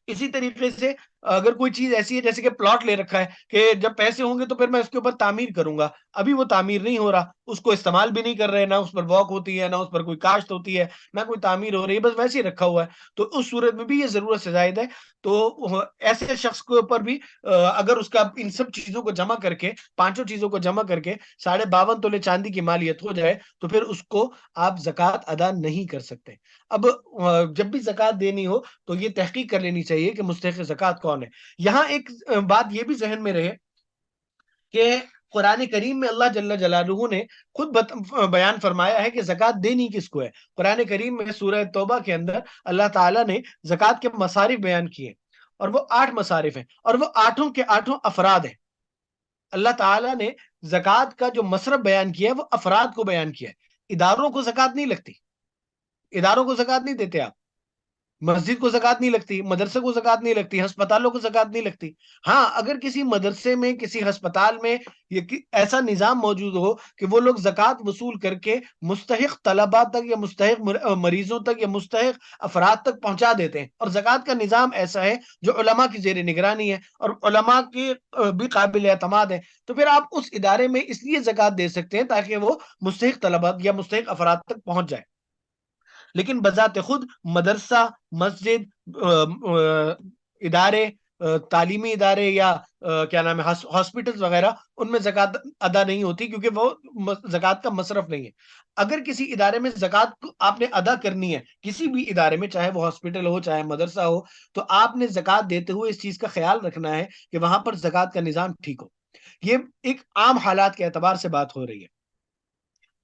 اسی طریقے سے اگر کوئی چیز ایسی ہے جیسے کہ پلاٹ لے رکھا ہے کہ جب پیسے ہوں گے تو پھر میں اس کے اوپر تعمیر کروں گا، ابھی وہ تعمیر نہیں ہو رہا، اس کو استعمال بھی نہیں کر رہے، نہ اس پر واک ہوتی ہے، نہ اس پر کوئی کاشت ہوتی ہے، نہ کوئی تعمیر ہو رہی ہے، بس ویسے ہی رکھا ہوا ہے، تو اس صورت میں بھی یہ ضرورت سے زائد ہے۔ تو ایسے شخص کے اوپر بھی اگر اس کا ان سب چیزوں کو جمع کر کے، 5 چیزوں کو جمع کر کے 52.5 تولے چاندی کی مالیت ہو جائے تو پھر اس کو آپ زکوٰۃ ادا نہیں کر سکتے۔ اب جب بھی زکوٰۃ دینی ہو تو یہ تحقیق کر لینی چاہیے کہ مستحق زکوٰۃ کون ہے۔ یہاں ایک بات یہ بھی ذہن میں رہے کہ قرآن کریم میں اللہ جل جلالہ نے خود بیان فرمایا ہے کہ زکوٰۃ دینی کس کو ہے۔ قرآن کریم میں سورہ توبہ کے اندر اللہ تعالیٰ نے زکوٰۃ کے مصارف بیان کیے، اور وہ 8 مصارف ہیں، اور وہ 8 کے 8 افراد ہیں۔ اللہ تعالیٰ نے زکوٰۃ کا جو مصرف بیان کیا ہے وہ افراد کو بیان کیا ہے، اداروں کو زکوٰۃ نہیں لگتی، اداروں کو زکوٰۃ نہیں دیتے آپ، مسجد کو زکوٰۃ نہیں لگتی، مدرسے کو زکوٰۃ نہیں لگتی، ہسپتالوں کو زکوٰۃ نہیں لگتی۔ ہاں اگر کسی مدرسے میں، کسی ہسپتال میں ایسا نظام موجود ہو کہ وہ لوگ زکوٰۃ وصول کر کے مستحق طلباء تک یا مستحق مریضوں تک یا مستحق افراد تک پہنچا دیتے ہیں، اور زکوٰۃ کا نظام ایسا ہے جو علماء کی زیر نگرانی ہے اور علماء کے بھی قابل اعتماد ہے، تو پھر آپ اس ادارے میں اس لیے زکوٰۃ دے سکتے ہیں تاکہ وہ مستحق طلباء یا مستحق افراد تک پہنچ جائے۔ لیکن بذات خود مدرسہ، مسجد، ادارے تعلیمی ادارے یا کیا نام ہے ہاسپٹلز وغیرہ، ان میں زکوٰۃ ادا نہیں ہوتی، کیونکہ وہ زکوٰۃ کا مصرف نہیں ہے۔ اگر کسی ادارے میں زکوٰۃ آپ نے ادا کرنی ہے، کسی بھی ادارے میں، چاہے وہ ہاسپٹل ہو چاہے مدرسہ ہو، تو آپ نے زکوٰۃ دیتے ہوئے اس چیز کا خیال رکھنا ہے کہ وہاں پر زکوٰۃ کا نظام ٹھیک ہو۔ یہ ایک عام حالات کے اعتبار سے بات ہو رہی ہے۔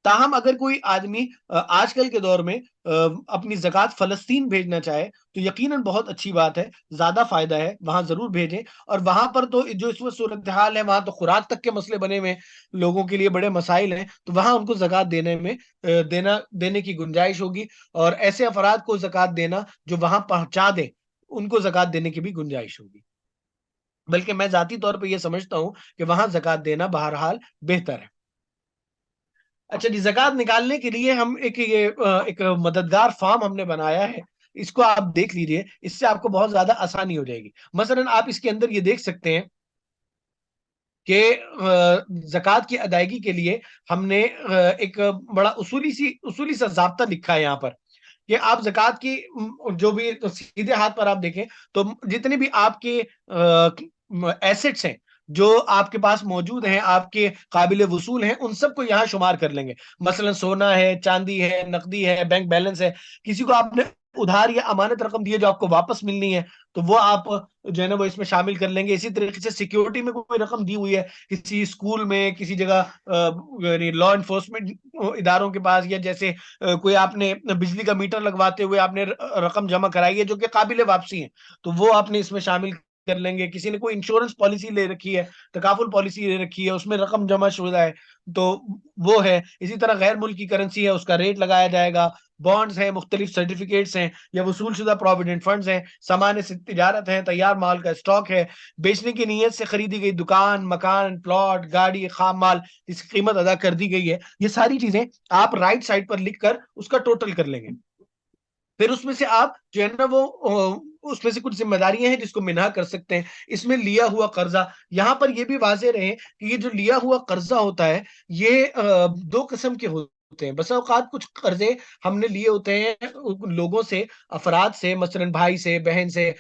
تاہم اگر کوئی آدمی آج کل کے دور میں اپنی زکوٰۃ فلسطین بھیجنا چاہے تو یقیناً بہت اچھی بات ہے، زیادہ فائدہ ہے، وہاں ضرور بھیجیں۔ اور وہاں پر تو جو اس وقت صورتحال ہے، وہاں تو خوراک تک کے مسئلے بنے ہوئے ہیں، لوگوں کے لیے بڑے مسائل ہیں، تو وہاں ان کو زکوٰۃ دینے میں دینے کی گنجائش ہوگی، اور ایسے افراد کو زکوٰۃ دینا جو وہاں پہنچا دیں، ان کو زکوٰۃ دینے کی بھی گنجائش ہوگی۔ بلکہ میں ذاتی طور پہ یہ سمجھتا ہوں کہ وہاں زکوٰۃ دینا بہرحال بہتر ہے۔ اچھا جی، زکوٰۃ نکالنے کے لیے ہم ایک مددگار فارم ہم نے بنایا ہے، اس کو آپ دیکھ لیجئے، اس سے آپ کو بہت زیادہ آسانی ہو جائے گی۔ مثلا آپ اس کے اندر یہ دیکھ سکتے ہیں کہ زکوٰۃ کی ادائیگی کے لیے ہم نے ایک بڑا اصولی سا ضابطہ لکھا ہے یہاں پر، کہ آپ زکوٰۃ کی جو بھی سیدھے ہاتھ پر آپ دیکھیں تو جتنے بھی آپ کے ایسٹس ہیں جو آپ کے پاس موجود ہیں، آپ کے قابل وصول ہیں، ان سب کو یہاں شمار کر لیں گے۔ مثلا سونا ہے، چاندی ہے، نقدی ہے، بینک بیلنس ہے، کسی کو آپ نے ادھار یا امانت رقم دی ہے جو آپ کو واپس ملنی ہے، تو وہ آپ جو ہے نا وہ اس میں شامل کر لیں گے۔ اسی طریقے سے سیکیورٹی میں کوئی رقم دی ہوئی ہے کسی اسکول میں، کسی جگہ یعنی لا انفورسمنٹ اداروں کے پاس، یا جیسے کوئی آپ نے بجلی کا میٹر لگواتے ہوئے آپ نے رقم جمع کرائی ہے جو کہ قابل واپسی ہے، تو وہ آپ نے اس میں شامل کر لیں گے۔ کسی نے کوئی انشورنس پالیسی لے رکھی ہے، تکافل پالیسی لے رکھی ہے، اس میں رقم جمع شدہ ہے، تو وہ ہے۔ اسی طرح غیر ملکی کرنسی ہے، اس کا ریٹ لگایا جائے گا۔ بانڈز ہیں، مختلف سرٹیفکیٹس ہیں یا وصول شدہ پروویڈنٹ فنڈز ہیں، سامان سے تجارت ہے، تیار مال کا اسٹاک ہے، بیچنے کی نیت سے خریدی گئی دکان، مکان، پلاٹ، گاڑی، خام مال جس کی قیمت ادا کر دی گئی ہے، یہ ساری چیزیں آپ رائٹ سائڈ پر لکھ کر اس کا ٹوٹل کر لیں گے۔ پھر اس میں سے آپ جو ہے نا وہ اس میں سے کچھ ذمہ داریاں ہیں جس کو منہا کر سکتے ہیں۔ اس میں لیا ہوا قرضہ، یہاں پر یہ بھی واضح رہے کہ یہ جو لیا ہوا قرضہ ہوتا ہے یہ دو قسم کے ہوتے ہیں۔ بس اوقات کچھ قرضے ہم نے لیے ہوتے ہیں لوگوں سے، افراد سے، مثلا بھائی سے، بہن سے،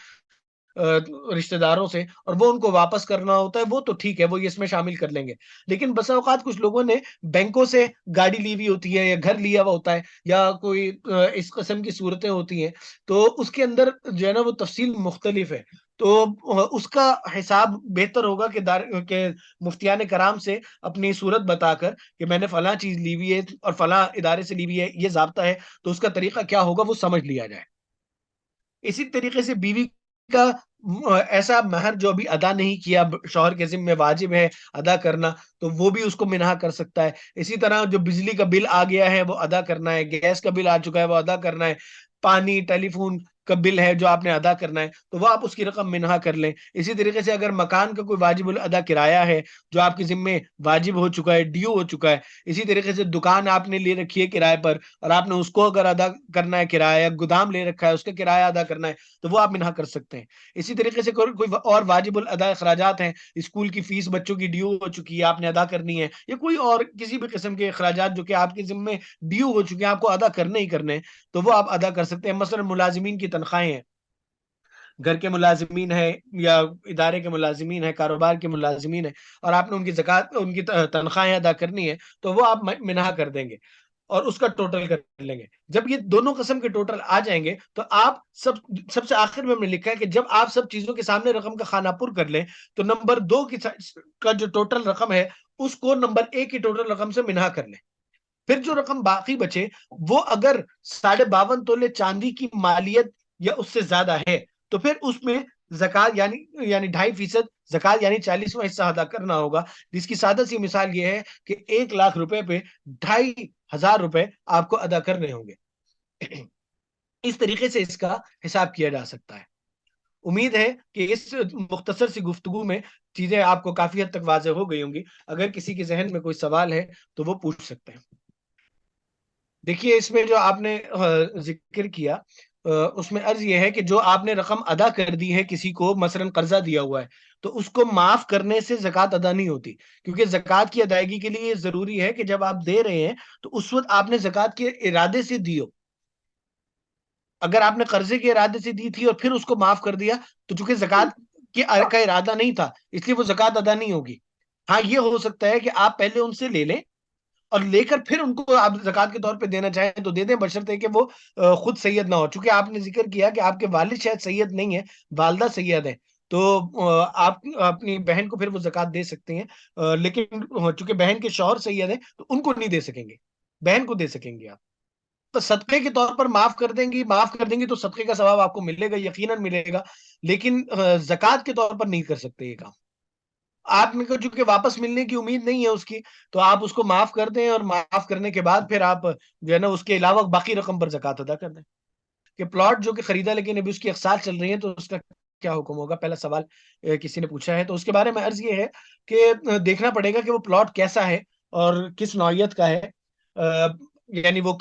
رشتہ داروں سے، اور وہ ان کو واپس کرنا ہوتا ہے، وہ تو ٹھیک ہے، وہ اس میں شامل کر لیں گے۔ لیکن بسا اوقات کچھ لوگوں نے بینکوں سے گاڑی لی ہوئی ہوتی ہے یا گھر لیا ہوا ہوتا ہے یا کوئی اس قسم کی صورتیں ہوتی ہیں، تو اس کے اندر جو ہے نا وہ تفصیل مختلف ہے۔ تو اس کا حساب بہتر ہوگا کہ مفتیان کرام سے اپنی صورت بتا کر کہ میں نے فلاں چیز لی ہوئی ہے اور فلاں ادارے سے لی ہوئی ہے، یہ ضابطہ ہے، تو اس کا طریقہ کیا ہوگا وہ سمجھ لیا جائے۔ اسی طریقے سے بیوی کا ایسا مہر جو ابھی ادا نہیں کیا، شوہر کے ذمہ واجب ہے ادا کرنا، تو وہ بھی اس کو منہا کر سکتا ہے۔ اسی طرح جو بجلی کا بل آ گیا ہے وہ ادا کرنا ہے، گیس کا بل آ چکا ہے وہ ادا کرنا ہے، پانی، ٹیلی فون کا بل ہے جو آپ نے ادا کرنا ہے، تو وہ آپ اس کی رقم منہا کر لیں۔ اسی طریقے سے اگر مکان کا کوئی واجب الادا کرایہ ہے جو آپ کے ذمہ واجب ہو چکا ہے، ڈیو ہو چکا ہے، اسی طریقے سے دکان آپ نے لے رکھی ہے کرائے پر اور آپ نے اس کو اگر ادا کرنا ہے کرایہ، گودام لے رکھا ہے اس کا کرایہ ادا کرنا ہے، تو وہ آپ منہا کر سکتے ہیں۔ اسی طریقے سے کوئی اور واجب الادا اخراجات ہیں، اسکول کی فیس بچوں کی ڈیو ہو چکی ہے، آپ نے ادا کرنی ہے، یا کوئی اور کسی بھی قسم کے اخراجات جو کہ آپ کے ذمہ ڈیو ہو چکے ہیں، آپ کو ادا کرنے ہی کرنے ہیں، تو وہ آپ ادا کر سکتے ہیں۔ مثلا ملازمین کی تنخواہیں ہیں، گھر کے ملازمین ہیں یا ادارے کے ملازمین ہیں، کاروبار کے ملازمین ہیں، اور آپ نے ان کی زکوٰۃ، ان کی تنخواہیں ادا کرنی ہے، تو وہ آپ منہا کر دیں گے اور اس کا ٹوٹل کر لیں گے۔ جب یہ دونوں قسم کے ٹوٹل آ جائیں گے تو آپ سب سے آخر میں ہم نے لکھا ہے کہ جب آپ سب چیزوں کے سامنے رقم کا خانہ پر کر لیں تو نمبر 2 کا جو ٹوٹل رقم ہے اس کو نمبر 1 کی ٹوٹل رقم سے منہا کر لیں۔ پھر جو رقم باقی بچے وہ اگر 52.5 تولے چاندی کی مالیت یا اس سے زیادہ ہے تو پھر اس میں زکوٰۃ یعنی 2.5% زکوٰۃ یعنی 40واں حصہ ادا کرنا ہوگا، جس کی سادہ سی مثال یہ ہے کہ 1 لاکھ روپے پہ 2,500 روپے آپ کو ادا کرنے ہوں گے۔ اس طریقے سے اس کا حساب کیا جا سکتا ہے۔ امید ہے کہ اس مختصر سی گفتگو میں چیزیں آپ کو کافی حد تک واضح ہو گئی ہوں گی۔ اگر کسی کے ذہن میں کوئی سوال ہے تو وہ پوچھ سکتے ہیں۔ دیکھیے اس میں جو آپ نے ذکر کیا اس میں عرض یہ ہے کہ جو آپ نے رقم ادا کر دی ہے کسی کو، مثلا قرضہ دیا ہوا ہے، تو اس کو معاف کرنے سے زکوٰۃ ادا نہیں ہوتی، کیونکہ زکوٰۃ کی ادائیگی کے لیے یہ ضروری ہے کہ جب آپ دے رہے ہیں تو اس وقت آپ نے زکوٰۃ کے ارادے سے دی ہو۔ اگر آپ نے قرضے کے ارادے سے دی تھی اور پھر اس کو معاف کر دیا تو چونکہ زکوٰۃ کا ارادہ نہیں تھا، اس لیے وہ زکوٰۃ ادا نہیں ہوگی۔ ہاں یہ ہو سکتا ہے کہ آپ پہلے ان سے لے لیں اور لے کر پھر ان کو آپ زکوٰۃ کے طور پہ دینا چاہیں تو دے دیں، بشرطے کہ وہ خود سید نہ ہو، چونکہ آپ نے ذکر کیا کہ آپ کے والد شاید سید نہیں ہے، والدہ سید ہے، تو آپ اپنی بہن کو پھر وہ زکوٰۃ دے سکتے ہیں، لیکن چونکہ بہن کے شوہر سید ہیں تو ان کو نہیں دے سکیں گے، بہن کو دے سکیں گے آپ۔ تو صدقے کے طور پر معاف کر دیں گی تو صدقے کا ثواب آپ کو ملے گا، یقیناً ملے گا، لیکن زکوٰۃ کے طور پر نہیں کر سکتے یہ کام۔ آپ نے کو چونکہ واپس ملنے کی امید نہیں ہے اس کی، تو آپ اس کو معاف کر دیں، اور معاف کرنے کے بعد پھر آپ جو ہے نا اس کے علاوہ باقی رقم پر زکوٰۃ ادا کر دیں۔ کہ پلاٹ جو کہ خریدا لیکن ابھی اس کی اقساط چل رہی ہیں تو اس کا کیا حکم ہوگا، پہلا سوال کسی نے پوچھا ہے، تو اس کے بارے میں عرض یہ ہے کہ دیکھنا پڑے گا کہ وہ پلاٹ کیسا ہے اور کس نوعیت کا ہے، یعنی وہ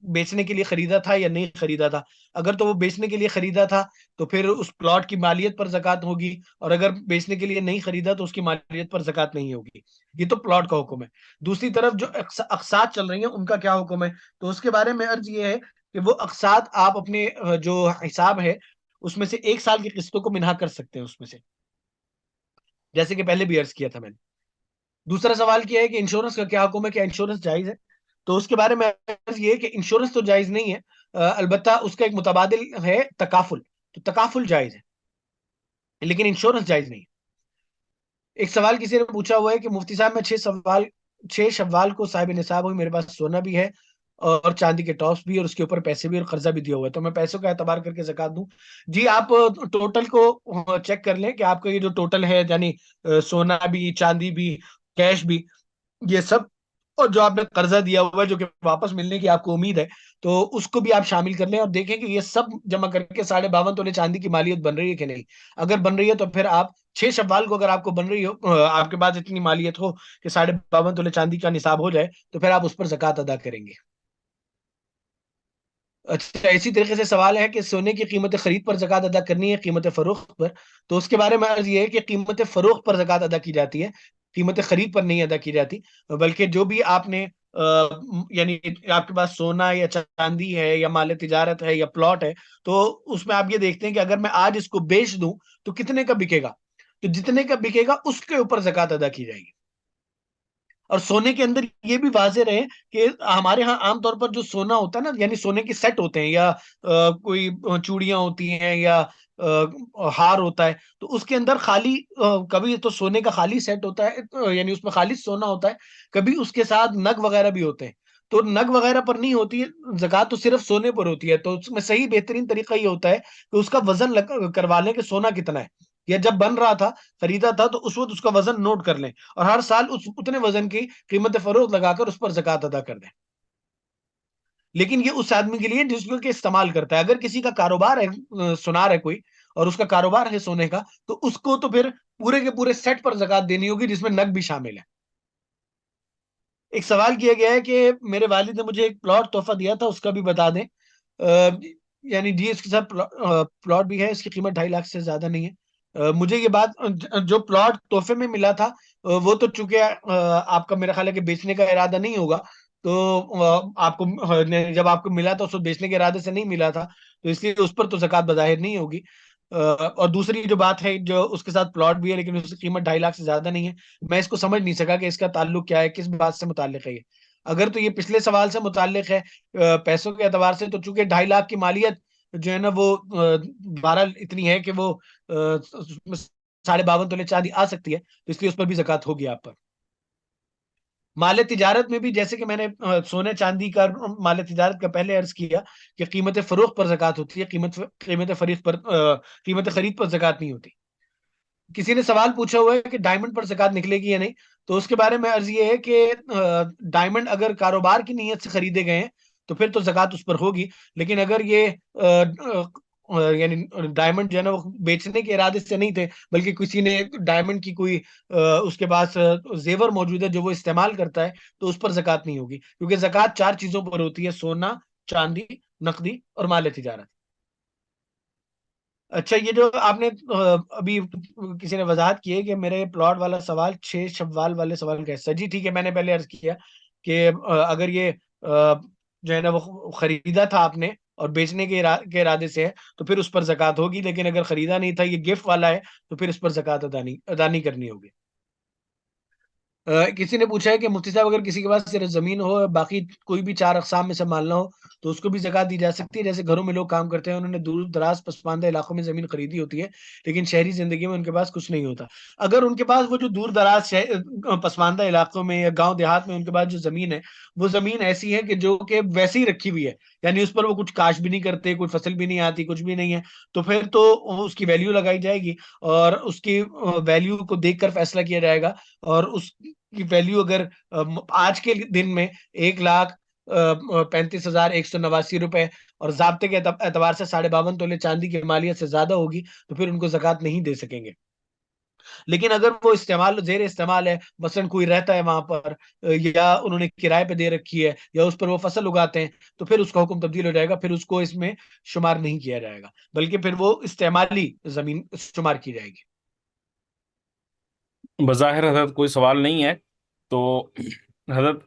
بیچنے کے لیے خریدا تھا یا نہیں خریدا تھا۔ اگر تو وہ بیچنے کے لیے خریدا تھا تو پھر اس پلاٹ کی مالیت پر زکوٰۃ ہوگی، اور اگر بیچنے کے لیے نہیں خریدا تو اس کی مالیت پر زکوٰۃ نہیں ہوگی۔ یہ تو پلاٹ کا حکم ہے۔ دوسری طرف جو اقساط چل رہی ہیں ان کا کیا حکم ہے، تو اس کے بارے میں عرض یہ ہے کہ وہ اقساط آپ اپنے جو حساب ہے اس میں سے 1 سال کی قسطوں کو منہا کر سکتے ہیں اس میں سے، جیسے کہ پہلے بھی عرض کیا تھا میں نے۔ دوسرا سوال کیا ہے کہ انشورنس کا کیا حکم ہے، کہ انشورنس جائز ہے، تو اس کے بارے میں عرض یہ ہے کہ انشورنس تو جائز نہیں ہے، البتہ اس کا ایک متبادل ہے تکافل، تو تکافل جائز ہے لیکن انشورنس جائز نہیں ہے۔ ایک سوال کسی نے پوچھا ہوا ہے کہ مفتی صاحب میں 6 شوال کو صاحب نصاب ہوئی، میرے پاس سونا بھی ہے اور چاندی کے ٹاپس بھی، اور اس کے اوپر پیسے بھی اور قرضہ بھی دیا ہوا ہے، تو میں پیسوں کا اعتبار کر کے زکوٰۃ دوں؟ جی آپ ٹوٹل کو چیک کر لیں کہ آپ کا یہ جو ٹوٹل ہے، یعنی سونا بھی، چاندی بھی، کیش بھی، یہ سب، اور جو آپ نے قرضہ دیا ہوا ہے جو کہ واپس ملنے کی آپ کو امید ہے، تو اس کو بھی آپ شامل کر لیں اور دیکھیں کہ یہ سب جمع کر کے 52.5 چاندی کی مالیت بن رہی ہے کہ نہیں۔ اگر بن رہی ہے تو پھر آپ 6 شوال کو، اگر آپ کو بن رہی ہو، آپ کے پاس اتنی مالیت ہو کہ 52.5 چاندی کا نصاب ہو جائے، تو پھر آپ اس پر زکوٰۃ ادا کریں گے۔ اچھا، اسی طریقے سے سوال ہے کہ سونے کی قیمت خرید پر زکوٰۃ ادا کرنی ہے قیمت فروخت پر، تو اس کے بارے میں عرض یہ ہے کہ قیمت فروخت پر زکوٰۃ ادا کی جاتی ہے، قیمت خرید پر نہیں ادا کی جاتی، بلکہ جو بھی آپ نے یعنی آپ کے پاس سونا یا چاندی ہے یا مال تجارت ہے یا پلاٹ ہے، تو اس میں آپ یہ دیکھتے ہیں کہ اگر میں آج اس کو بیچ دوں تو کتنے کا بکے گا، تو جتنے کا بکے گا اس کے اوپر زکوٰۃ ادا کی جائے گی۔ اور سونے کے اندر یہ بھی واضح رہے کہ ہمارے ہاں عام طور پر جو سونا ہوتا ہے نا، یعنی سونے کے سیٹ ہوتے ہیں یا کوئی چوڑیاں ہوتی ہیں یا ہار ہوتا ہے، تو اس کے اندر خالی کبھی تو سونے کا خالی سیٹ ہوتا ہے، یعنی اس میں خالص سونا ہوتا ہے، کبھی اس کے ساتھ نگ وغیرہ بھی ہوتے ہیں، تو نگ وغیرہ پر نہیں ہوتی ہے زکوٰۃ، تو صرف سونے پر ہوتی ہے۔ تو اس میں صحیح بہترین طریقہ یہ ہوتا ہے کہ اس کا وزن کروا لیں کہ سونا کتنا ہے، یا جب بن رہا تھا، خریدا تھا، تو اس وقت اس کا وزن نوٹ کر لیں، اور ہر سال اتنے وزن کی قیمت فروخت لگا کر اس پر زکوٰۃ ادا کر دیں۔ لیکن یہ اس آدمی کے لیے جس کو کہ استعمال کرتا ہے۔ اگر کسی کا کاروبار ہے، سنار ہے کوئی، اور اس کا کاروبار ہے سونے کا، تو اس کو تو پھر پورے کے پورے سیٹ پر زکوٰۃ دینی ہوگی جس میں نگ بھی شامل ہے۔ ایک سوال کیا گیا ہے کہ میرے والد نے مجھے ایک پلاٹ تحفہ دیا تھا، اس کا بھی بتا دیں۔ یعنی جی اس کے ساتھ پلاٹ بھی ہے، اس کی قیمت 2.5 لاکھ سے زیادہ نہیں ہے۔ مجھے یہ بات، جو پلاٹ تحفے میں ملا تھا وہ تو چونکہ آپ کا میرا خیال ہے کہ بیچنے کا ارادہ نہیں ہوگا، تو آپ کو جب آپ کو ملا تھا اس کو بیچنے کے ارادے سے نہیں ملا تھا، تو اس لیے اس پر تو زکوٰۃ بظاہر نہیں ہوگی۔ اور دوسری جو بات ہے، جو اس کے ساتھ پلاٹ بھی ہے لیکن اس کی قیمت 2.5 لاکھ سے زیادہ نہیں ہے، میں اس کو سمجھ نہیں سکا کہ اس کا تعلق کیا ہے، کس بات سے متعلق ہے یہ۔ اگر تو یہ پچھلے سوال سے متعلق ہے پیسوں کے اعتبار سے، تو چونکہ 2.5 لاکھ کی مالیت جو ہے نا وہ بہرحال اتنی ہے کہ وہ 52.5 چاندی آ سکتی ہے، تو اس لیے اس پر بھی زکوٰۃ ہوگی آپ پر۔ مال تجارت میں بھی جیسے کہ میں نے سونے چاندی کا مال تجارت کا پہلے عرض کیا کہ قیمت فروخت پر زکوٰۃ ہوتی ہے، قیمت فریق پر قیمت خرید پر زکوٰۃ نہیں ہوتی۔ کسی نے سوال پوچھا ہوا ہے کہ ڈائمنڈ پر زکوٰۃ نکلے گی یا نہیں، تو اس کے بارے میں عرض یہ ہے کہ ڈائمنڈ اگر کاروبار کی نیت سے خریدے گئے ہیں تو پھر تو زکوٰۃ اس پر ہوگی، لیکن اگر یہ یعنی ڈائمنڈ جو ہے نا وہ بیچنے کے ارادے سے نہیں تھے، بلکہ کسی نے ڈائمنڈ کی کوئی اس کے پاس زیور موجود ہے جو وہ استعمال کرتا ہے، تو اس پر زکوٰۃ نہیں ہوگی، کیونکہ زکوٰۃ 4 چیزوں پر ہوتی ہے: سونا، چاندی، نقدی اور مال تجارت۔ اچھا، یہ جو آپ نے ابھی کسی نے وضاحت کی ہے کہ میرے پلاٹ والا سوال 6 شوال والے سوال کا حصہ، جی ٹھیک ہے، میں نے پہلے عرض کیا کہ اگر یہ جو ہے نا وہ خریدا تھا آپ نے اور بیچنے کے ارادے سے ہے تو پھر اس پر زکوٰۃ ہوگی، لیکن اگر خریدا نہیں تھا، یہ گفٹ والا ہے، تو پھر اس پر زکوٰۃ ادا نہیں کرنی ہوگی۔ کسی نے پوچھا ہے کہ مفتی صاحب اگر کسی کے پاس صرف زمین ہو، باقی کوئی بھی 4 اقسام میں سے مال نہ ہو، تو اس کو بھی زکوٰۃ دی جا سکتی ہے؟ جیسے گھروں میں لوگ کام کرتے ہیں، انہوں نے دور دراز پسماندہ علاقوں میں زمین خریدی ہوتی ہے، لیکن شہری زندگی میں ان کے پاس کچھ نہیں ہوتا۔ اگر ان کے پاس وہ جو دور دراز پسماندہ علاقوں میں یا گاؤں دیہات میں ان کے پاس جو زمین ہے، وہ زمین ایسی ہے کہ جو کہ ویسے ہی رکھی ہوئی ہے، یعنی اس پر وہ کچھ کاشت بھی نہیں کرتے، کوئی فصل بھی نہیں آتی، کچھ بھی نہیں ہے، تو پھر تو اس کی ویلیو لگائی جائے گی، اور اس کی ویلیو کو دیکھ کر فیصلہ کیا جائے گا، اور اس کی ویلیو اگر آج کے دن میں 1,35,189 روپے اور ضابطے کے اعتبار سے 52.5 تولے چاندی کی مالیت سے زیادہ ہوگی، تو پھر ان کو زکوٰۃ نہیں دے سکیں گے۔ لیکن اگر وہ زیر استعمال ہے، مثلا کوئی رہتا ہے وہاں پر، یا انہوں نے کرائے پہ دے رکھی ہے، یا اس پر وہ فصل اگاتے ہیں، تو پھر اس کا حکم تبدیل ہو جائے گا، پھر اس کو اس میں شمار نہیں کیا جائے گا، بلکہ پھر وہ استعمالی زمین شمار کی جائے گی۔ بظاہر حضرت کوئی سوال نہیں ہے، تو حضرت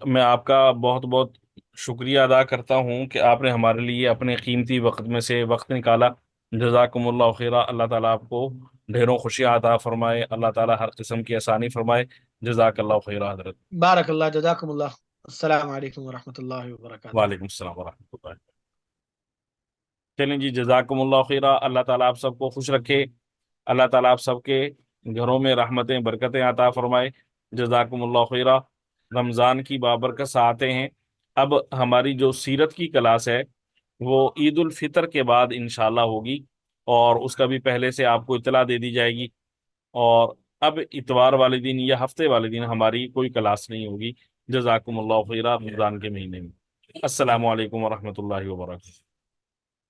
میں آپ کا بہت بہت شکریہ ادا کرتا ہوں کہ آپ نے ہمارے لیے اپنے قیمتی وقت میں سے وقت نکالا۔ جزاکم اللہ خیرہ، اللہ تعالیٰ آپ کو ڈھیروں خوشیاں عطا فرمائے، اللہ تعالیٰ ہر قسم کی آسانی فرمائے۔ جزاک اللہ خیرہ حضرت۔ بارک اللہ، جزاکم اللہ۔ السلام علیکم ورحمۃ اللہ وبرکاتہ۔ وعلیکم السلام ورحمۃ اللہ۔ چلیں جی، جزاکم اللہ خیرہ، اللہ تعالیٰ آپ سب کو خوش رکھے، اللہ تعالیٰ آپ سب کے گھروں میں رحمتیں برکتیں عطا فرمائے۔ جزاکم اللہ خیرہ۔ رمضان کی بابرکت ساعتیں ہیں۔ اب ہماری جو سیرت کی کلاس ہے وہ عید الفطر کے بعد انشاءاللہ ہوگی، اور اس کا بھی پہلے سے آپ کو اطلاع دے دی جائے گی، اور اب اتوار والے دن یا ہفتے والے دن ہماری کوئی کلاس نہیں ہوگی۔ جزاکم اللہ خیرہ، رمضان کے مہینے میں۔ السلام علیکم ورحمۃ اللہ وبرکاتہ۔